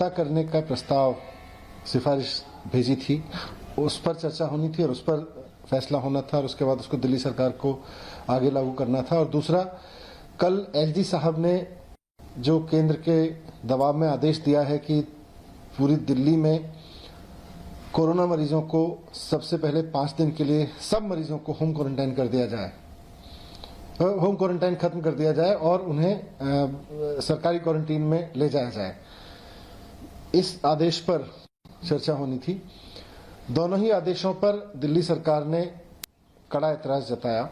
सस्ता करने का प्रस्ताव सिफारिश भेजी थी, उस पर चर्चा होनी थी और उस पर फैसला होना था और उसके बाद उसको दिल्ली सरकार को आगे लागू करना था। और दूसरा, कल एलजी साहब ने जो केंद्र के दबाव में आदेश दिया है कि पूरी दिल्ली में कोरोना मरीजों को सबसे पहले 5 दिन के लिए सब मरीजों को होम क्वारंटाइन कर दिया जाए, होम क्वारंटाइन खत्म कर दिया जाए और उन्हें सरकारी क्वारंटीन में ले जाया जाए, इस आदेश पर चर्चा होनी थी। दोनों ही आदेशों पर दिल्ली सरकार ने कड़ा ऐतराज जताया।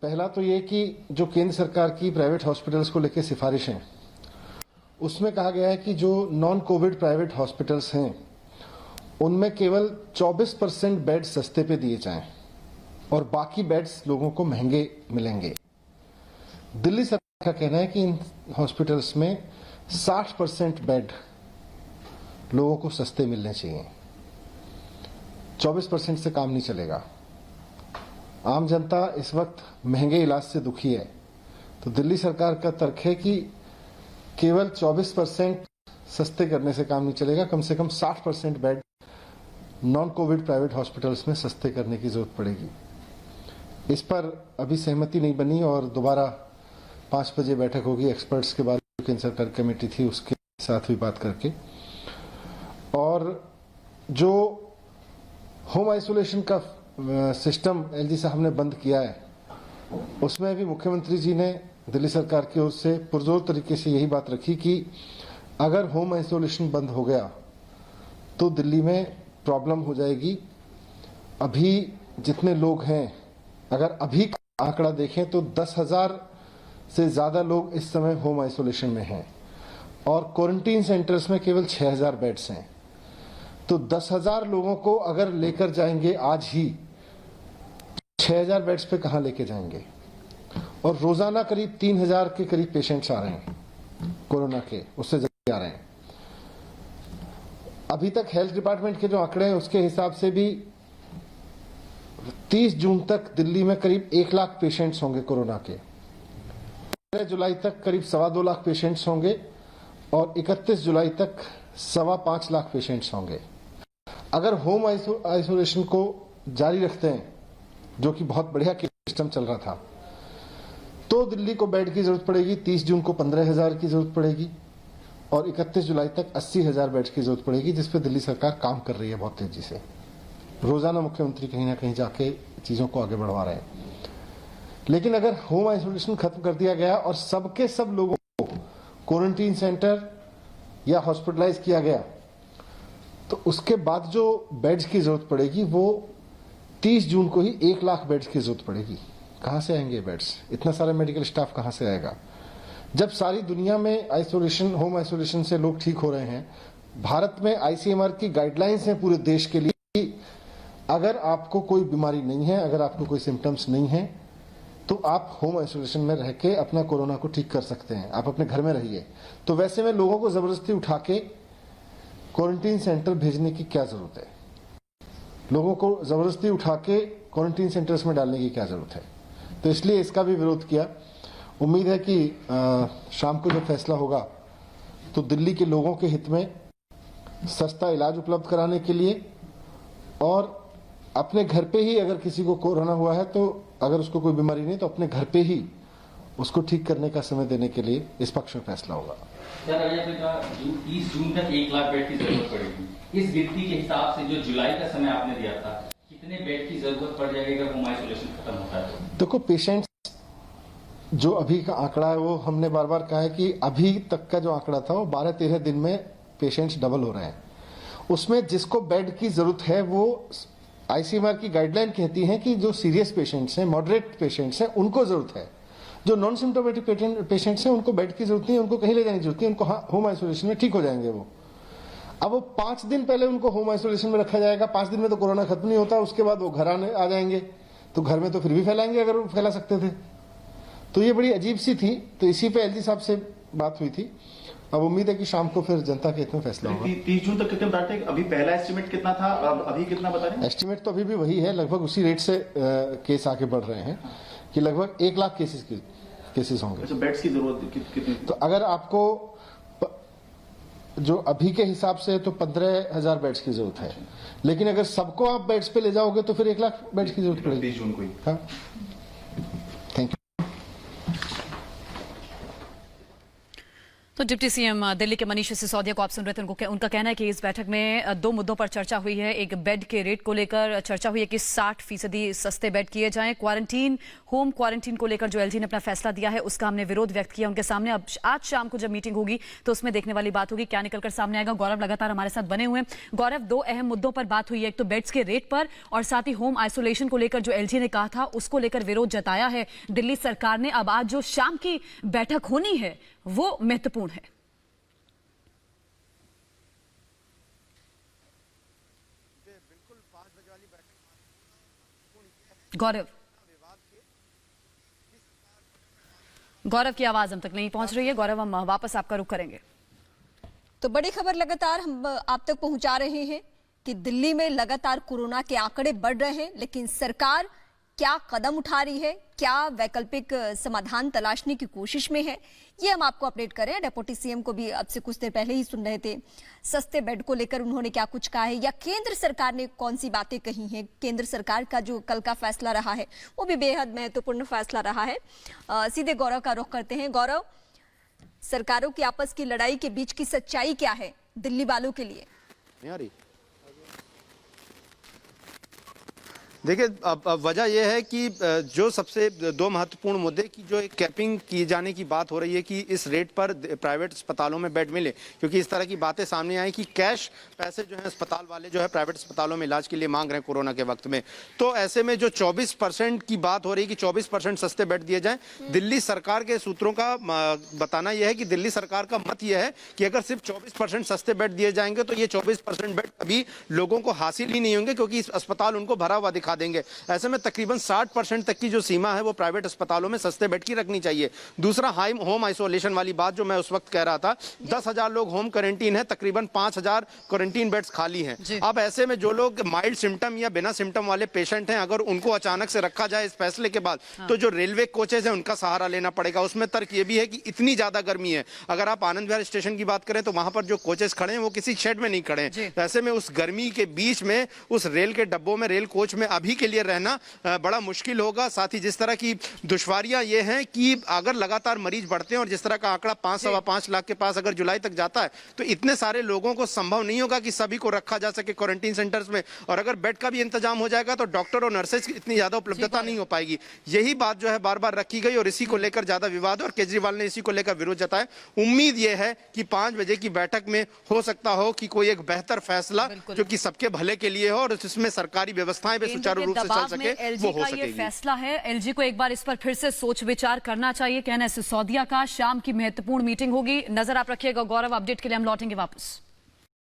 पहला तो ये कि जो केंद्र सरकार की प्राइवेट हॉस्पिटल्स को लेकर सिफारिश है, उसमें कहा गया है कि जो नॉन कोविड प्राइवेट हॉस्पिटल्स हैं उनमें केवल 24% बेड सस्ते पे दिए जाएं और बाकी बेड्स लोगों को महंगे मिलेंगे। दिल्ली सरकार का कहना है कि इन हॉस्पिटल्स में 60% बेड लोगों को सस्ते मिलने चाहिए, 24% से काम नहीं चलेगा। आम जनता इस वक्त महंगे इलाज से दुखी है, तो दिल्ली सरकार का तर्क है कि केवल 24% सस्ते करने से काम नहीं चलेगा, कम से कम 60% bed non Covid private hospitals में सस्ते करने की जरूरत पड़ेगी। इस पर अभी सहमति नहीं बनी और दोबारा 5 बजे बैठक होगी एक्सपर्ट्स के बाद, केंद्र सरकार कमेटी थी उसके साथ भी बात करके। और जो होम आइसोलेशन का सिस्टम एलजी साहब ने बंद किया है, उसमें भी मुख्यमंत्री जी ने दिल्ली सरकार की ओर से पुरजोर तरीके से यही बात रखी कि अगर होम आइसोलेशन बंद हो गया तो दिल्ली में प्रॉब्लम हो जाएगी। अभी जितने लोग हैं, अगर अभी का आंकड़ा देखें तो 10,000 से ज्यादा लोग इस समय होम आइसोलेशन में हैं और क्वारंटीन सेंटर्स में केवल 6,000 बेड्स हैं। तो 10,000 लोगों को अगर लेकर जाएंगे आज ही, 6,000 बेड्स पे कहां लेके जाएंगे? और रोजाना करीब 3,000 के करीब पेशेंट्स आ रहे हैं कोरोना के, उससे ज्यादा आ रहे हैं। अभी तक हेल्थ डिपार्टमेंट के जो आंकड़े हैं उसके हिसाब से भी 30 जून तक दिल्ली में करीब 1 लाख पेशेंट्स होंगे कोरोना के। 15 जुलाई तक करीब 2.25 लाख पेशेंट्स होंगे और 31 जुलाई तक 5.25 लाख पेशेंट्स होंगे। अगर होम आइसोलेशन को जारी रखते हैं, जो कि बहुत बढ़िया सिस्टम चल रहा था, तो दिल्ली को बेड की जरूरत पड़ेगी। 30 जून को 15,000 की जरूरत पड़ेगी और 31 जुलाई तक 80,000 बेड की जरूरत पड़ेगी, जिस पे दिल्ली सरकार काम कर रही है बहुत तेजी से। रोजाना मुख्यमंत्री कहीं ना कहीं जाके चीजों को आगे बढ़वा रहे हैं। लेकिन अगर होम आइसोलेशन खत्म कर दिया गया और सबके सब लोगों को क्वारंटीन सेंटर या हॉस्पिटलाइज किया गया, तो उसके बाद जो बेड्स की जरूरत पड़ेगी वो 30 जून को ही 1 लाख बेड्स की जरूरत पड़ेगी। कहां से आएंगे बेड्स? इतना सारा मेडिकल स्टाफ कहां से आएगा? जब सारी दुनिया में आइसोलेशन, होम आइसोलेशन से लोग ठीक हो रहे हैं, भारत में आईसीएमआर की गाइडलाइंस है पूरे देश के लिए, अगर आपको कोई बीमारी नहीं है, अगर आपको कोई सिम्टम्स नहीं है, तो आप होम आइसोलेशन में रह के अपना कोरोना को ठीक कर सकते हैं, आप अपने घर में रहिए। तो वैसे में लोगों को जबरदस्ती उठा के क्वारंटीन सेंटर भेजने की क्या जरूरत है? लोगों को जबरदस्ती उठा के क्वारंटीन सेंटर्स में डालने की क्या जरूरत है? तो इसलिए इसका भी विरोध किया। उम्मीद है कि शाम को जब फैसला होगा तो दिल्ली के लोगों के हित में सस्ता इलाज उपलब्ध कराने के लिए और अपने घर पे ही, अगर किसी को कोरोना हुआ है तो अगर उसको कोई बीमारी नहीं, तो अपने घर पे ही उसको ठीक करने का समय देने के लिए इस पक्ष में फैसला होगा। सर, अगर 30 जून तक 1 लाख बेड की जरूरत पड़ेगी, इस गिनती के हिसाब से जो जुलाई का समय आपने दिया था, कितने बेड की जरूरत पड़ जाएगी अगर होम आइसोलेशन खत्म होता है? देखो, पेशेंट्स जो अभी का आंकड़ा है वो हमने बार बार कहा है कि अभी तक का जो आंकड़ा था वो 12-13 दिन में पेशेंट्स डबल हो रहे हैं। उसमें जिसको बेड की जरूरत है वो आईसीएमआर की गाइडलाइन कहती है कि जो सीरियस पेशेंट्स हैं, मॉडरेट पेशेंट्स हैं, उनको जरूरत है। जो नॉन सिम्टोमेटिक पेशेंट्स हैं उनको बेड की जरूरत नहीं है, उनको कहीं ले जाने की जरूरत नहीं, उनको होम आइसोलेशन में ठीक हो जाएंगे वो। अब वो 5 दिन पहले उनको होम आइसोलेशन में रखा जाएगा, 5 दिन में तो कोरोना खत्म नहीं होता, उसके बाद वो घर आ जाएंगे, तो घर में तो फिर भी फैलाएंगे अगर वो फैला सकते थे। तो ये बड़ी अजीब सी थी, तो इसी पे एलजी साहब से बात हुई थी। अब उम्मीद है कि शाम को फिर जनता के हित में फैसला होगा। 30 जून तक कितने बताते हैं? अभी पहला एस्टिमेट कितना था, अभी कितना बता रहे हैं? एस्टिमेट तो अभी भी वही है, लगभग उसी रेट से केस आगे बढ़ रहे हैं कि लगभग 1 लाख केसेस होंगे। अच्छा, बेड्स की जरूरत कितनी? तो अगर आपको जो अभी के हिसाब से तो 15,000 बेड्स की जरूरत है, लेकिन अगर सबको आप बेड्स पे ले जाओगे तो फिर 1 लाख बेड्स की जरूरत पड़ेगी। 20 जून को ही। हाँ, थैंक यू। तो डिप्टी सीएम दिल्ली के मनीष सिसोदिया को आप सुन रहे थे। उनका कहना है कि इस बैठक में 2 मुद्दों पर चर्चा हुई है। एक, बेड के रेट को लेकर चर्चा हुई है कि 60% सस्ते बेड किए जाएं। क्वारंटीन, होम क्वारंटीन को लेकर जो एलजी ने अपना फैसला दिया है उसका हमने विरोध व्यक्त किया उनके सामने। अब आज शाम को जब मीटिंग होगी तो उसमें देखने वाली बात होगी क्या निकलकर सामने आएगा। गौरव लगातार हमारे साथ बने हुए हैं। गौरव, 2 अहम मुद्दों पर बात हुई है, एक तो बेड्स के रेट पर और साथ ही होम आइसोलेशन को लेकर जो एलजी ने कहा था उसको लेकर विरोध जताया है दिल्ली सरकार ने। अब आज जो शाम की बैठक होनी है वो महत्वपूर्ण है। गौरव की आवाज हम तक नहीं पहुंच रही है। गौरव, हम वापस आपका रुख करेंगे। तो बड़ी खबर लगातार हम आप तक पहुंचा रहे हैं कि दिल्ली में लगातार कोरोना के आंकड़े बढ़ रहे हैं, लेकिन सरकार क्या कदम उठा रही है, क्या वैकल्पिक समाधान तलाशने की कोशिश में है, ये हम आपको अपडेट करें। डिप्टी सीएम को भी अब से कुछ देर पहले ही सुन रहे थे, सस्ते बेड को लेकर उन्होंने क्या कुछ कहा है या केंद्र सरकार ने कौन सी बातें कही हैं। केंद्र सरकार का जो कल का फैसला रहा है वो भी बेहद महत्वपूर्ण फैसला रहा है। सीधे गौरव का रुख करते हैं। गौरव, सरकारों की आपस की लड़ाई के बीच की सच्चाई क्या है दिल्ली वालों के लिए? देखिए, अब वजह यह है कि जो सबसे 2 महत्वपूर्ण मुद्दे की जो एक कैपिंग की जाने की बात हो रही है कि इस रेट पर प्राइवेट अस्पतालों में बेड मिले, क्योंकि इस तरह की बातें सामने आई कि कैश पैसे जो है अस्पताल वाले जो है प्राइवेट अस्पतालों में इलाज के लिए मांग रहे हैं कोरोना के वक्त में। तो ऐसे में जो 24% की बात हो रही है कि 24% सस्ते बेड दिए जाएं, दिल्ली सरकार के सूत्रों का बताना यह है कि दिल्ली सरकार का मत यह है कि अगर सिर्फ 24% सस्ते बेड दिए जाएंगे तो ये 24% बेड अभी लोगों को हासिल ही नहीं होंगे, क्योंकि इस अस्पताल उनको भरा हुआ दिखा देंगे। ऐसे में तकरीबन 60% तक की जो सीमा है वो प्राइवेट अस्पतालों में सस्ते बेड की रखनी चाहिए। दूसरा, होम आइसोलेशन वाली बात जो मैं उस वक्त कह रहा था, 10,000 लोग होम क्वारंटीन है, तकरीबन 5,000 क्वारंटीन बेड्स खाली हैं। अब ऐसे में जो लोग माइल्ड सिम्टम या बिना सिम्टम वाले पेशेंट हैं, अगर उनको अचानक से रखा जाए इस फैसले के बाद, तो जो रेलवे कोचेज है उनका सहारा लेना पड़ेगा। उसमें तर्क ये भी है कि इतनी ज्यादा गर्मी है, अगर आप आनंद विहार स्टेशन की बात करें तो वहां पर जो कोचेज खड़े हैं वो किसी शेड में नहीं खड़े हैं। ऐसे में उस गर्मी के बीच में उस रेल के डब्बों में, रेल कोच में अभी के लिए रहना बड़ा मुश्किल होगा। साथ ही जिस तरह की दुश्वारियां ये हैं कि अगर लगातार मरीज बढ़ते हैं और जिस तरह का आंकड़ा 5-5 लाख के पास अगर जुलाई तक जाता है, तो इतने सारे लोगों को संभव नहीं होगा कि सभी को रखा जा सके क्वारंटीन सेंटर्स में। और अगर बेड का भी इंतजाम हो जाएगा तो डॉक्टर और नर्सेज की इतनी ज्यादा उपलब्धता नहीं हो पाएगी। यही बात जो है बार बार रखी गई और इसी को लेकर ज्यादा विवाद, और केजरीवाल ने इसी को लेकर विरोध जताया। उम्मीद यह है कि 5 बजे की बैठक में हो सकता हो कि कोई एक बेहतर फैसला जो कि सबके भले के लिए हो और जिसमें सरकारी व्यवस्थाएं भी सुचारू रूप से चल सके, वो हो सकेगी। ये फैसला है, एलजी को एक बार इस पर फिर से सोच विचार करना चाहिए, कहना है सिसोदिया का। शाम की महत्वपूर्ण मीटिंग होगी, नजर आप रखिएगा। गौरव, अपडेट के लिए हम लौटेंगे वापस।